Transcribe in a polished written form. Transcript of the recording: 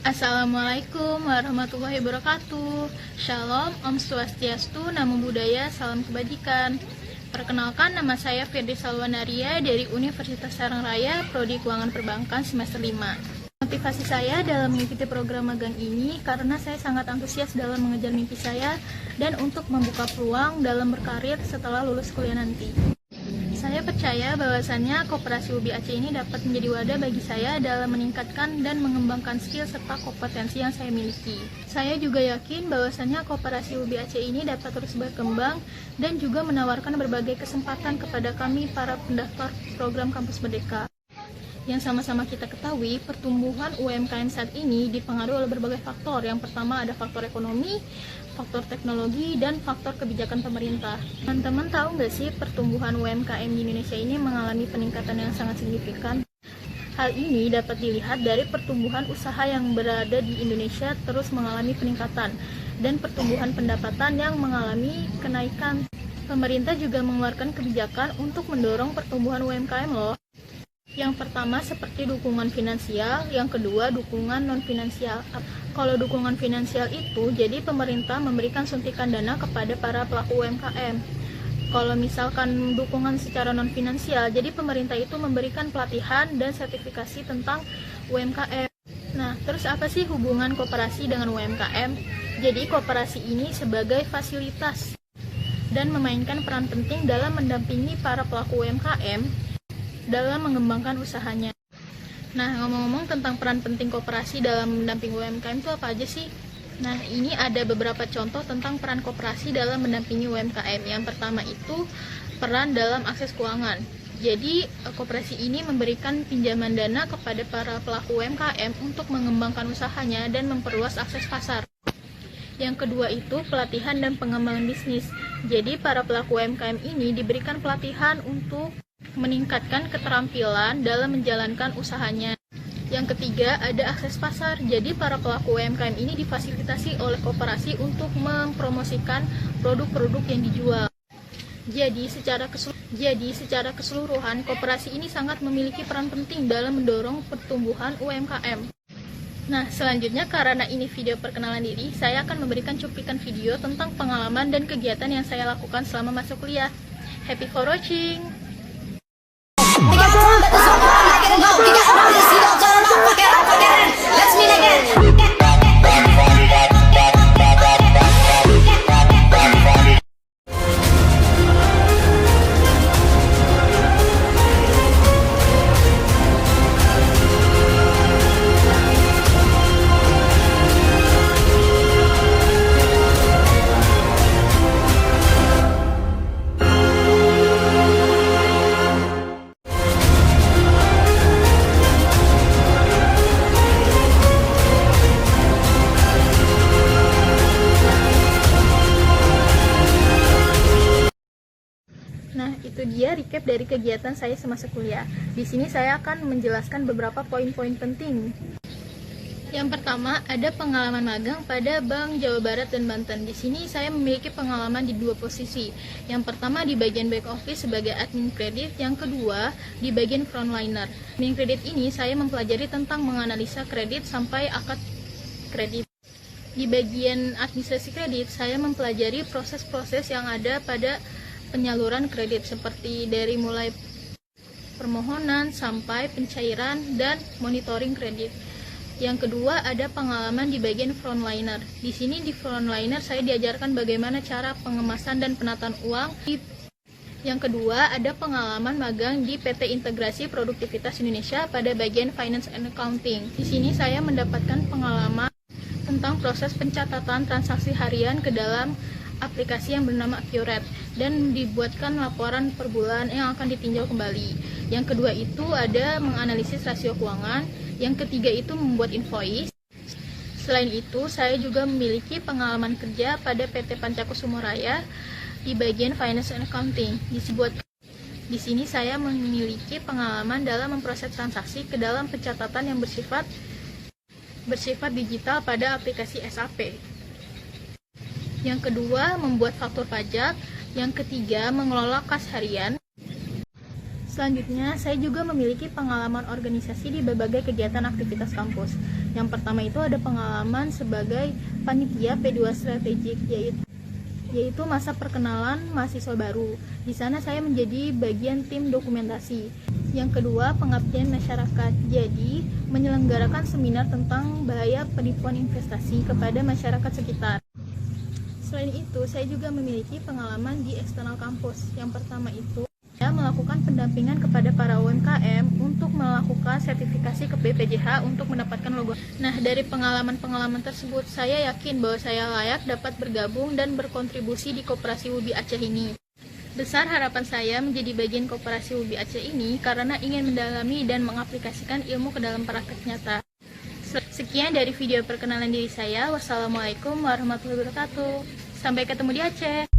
Assalamualaikum warahmatullahi wabarakatuh. Shalom, Om Swastiastu, Namo Buddhaya, salam kebajikan. Perkenalkan, nama saya Firdi Salwanaria dari Universitas Sarang Raya, Prodi Keuangan Perbankan semester 5. Motivasi saya dalam mengikuti program magang ini karena saya sangat antusias dalam mengejar mimpi saya dan untuk membuka peluang dalam berkarir setelah lulus kuliah nanti. Saya percaya bahwasannya Koperasi UBI Aceh ini dapat menjadi wadah bagi saya dalam meningkatkan dan mengembangkan skill serta kompetensi yang saya miliki. Saya juga yakin bahwasannya Koperasi UBI Aceh ini dapat terus berkembang dan juga menawarkan berbagai kesempatan kepada kami para pendaftar program Kampus Merdeka. Yang sama-sama kita ketahui, pertumbuhan UMKM saat ini dipengaruhi oleh berbagai faktor. Yang pertama ada faktor ekonomi, faktor teknologi, dan faktor kebijakan pemerintah. Teman-teman tahu nggak sih pertumbuhan UMKM di Indonesia ini mengalami peningkatan yang sangat signifikan? Hal ini dapat dilihat dari pertumbuhan usaha yang berada di Indonesia terus mengalami peningkatan dan pertumbuhan pendapatan yang mengalami kenaikan. Pemerintah juga mengeluarkan kebijakan untuk mendorong pertumbuhan UMKM loh. Yang pertama seperti dukungan finansial, yang kedua dukungan non-finansial. Kalau dukungan finansial itu, jadi pemerintah memberikan suntikan dana kepada para pelaku UMKM. Kalau misalkan dukungan secara non-finansial, jadi pemerintah itu memberikan pelatihan dan sertifikasi tentang UMKM. Nah, terus apa sih hubungan koperasi dengan UMKM? Jadi koperasi ini sebagai fasilitas dan memainkan peran penting dalam mendampingi para pelaku UMKM dalam mengembangkan usahanya. Nah, ngomong-ngomong tentang peran penting koperasi dalam mendampingi UMKM itu apa aja sih? Nah, ini ada beberapa contoh tentang peran koperasi dalam mendampingi UMKM. Yang pertama itu peran dalam akses keuangan. Jadi, koperasi ini memberikan pinjaman dana kepada para pelaku UMKM untuk mengembangkan usahanya dan memperluas akses pasar. Yang kedua itu pelatihan dan pengembangan bisnis. Jadi, para pelaku UMKM ini diberikan pelatihan untuk meningkatkan keterampilan dalam menjalankan usahanya. Yang ketiga ada akses pasar. Jadi para pelaku UMKM ini difasilitasi oleh koperasi untuk mempromosikan produk-produk yang dijual. Jadi secara keseluruhan koperasi ini sangat memiliki peran penting dalam mendorong pertumbuhan UMKM. Nah, selanjutnya karena ini video perkenalan diri, saya akan memberikan cuplikan video tentang pengalaman dan kegiatan yang saya lakukan selama masuk kuliah. Happy for watching! Let's meet again. Nah, itu dia recap dari kegiatan saya semasa kuliah. Di sini saya akan menjelaskan beberapa poin-poin penting. Yang pertama, ada pengalaman magang pada Bank Jawa Barat dan Banten. Di sini saya memiliki pengalaman di dua posisi. Yang pertama di bagian back office sebagai admin kredit, yang kedua di bagian frontliner. Admin kredit ini saya mempelajari tentang menganalisa kredit sampai akad kredit. Di bagian administrasi kredit, saya mempelajari proses-proses yang ada pada penyaluran kredit seperti dari mulai permohonan sampai pencairan dan monitoring kredit. Yang kedua ada pengalaman di bagian frontliner. Di sini di frontliner saya diajarkan bagaimana cara pengemasan dan penataan uang. Yang kedua ada pengalaman magang di PT Integrasi Produktivitas Indonesia pada bagian Finance and Accounting. Di sini saya mendapatkan pengalaman tentang proses pencatatan transaksi harian ke dalam aplikasi yang bernama Accurate dan dibuatkan laporan per bulan yang akan ditinjau kembali. Yang kedua itu ada menganalisis rasio keuangan. Yang ketiga itu membuat invoice. Selain itu, saya juga memiliki pengalaman kerja pada PT Pancakusumo Raya di bagian Finance and Accounting. Di sini saya memiliki pengalaman dalam memproses transaksi ke dalam pencatatan yang bersifat digital pada aplikasi SAP. Yang kedua, membuat faktur pajak. Yang ketiga, mengelola kas harian. Selanjutnya, saya juga memiliki pengalaman organisasi di berbagai kegiatan aktivitas kampus. Yang pertama itu ada pengalaman sebagai panitia P2 strategik, yaitu masa perkenalan mahasiswa baru. Di sana saya menjadi bagian tim dokumentasi. Yang kedua, pengabdian masyarakat. Jadi, menyelenggarakan seminar tentang bahaya penipuan investasi kepada masyarakat sekitar. Selain itu, saya juga memiliki pengalaman di eksternal kampus. Yang pertama itu, saya melakukan pendampingan kepada para UMKM untuk melakukan sertifikasi ke BPJH untuk mendapatkan logo. Nah, dari pengalaman-pengalaman tersebut, saya yakin bahwa saya layak dapat bergabung dan berkontribusi di Koperasi Ubi Aceh ini. Besar harapan saya menjadi bagian Koperasi Ubi Aceh ini karena ingin mendalami dan mengaplikasikan ilmu ke dalam praktek nyata. Sekian dari video perkenalan diri saya. Wassalamualaikum warahmatullahi wabarakatuh. Sampai ketemu di Aceh.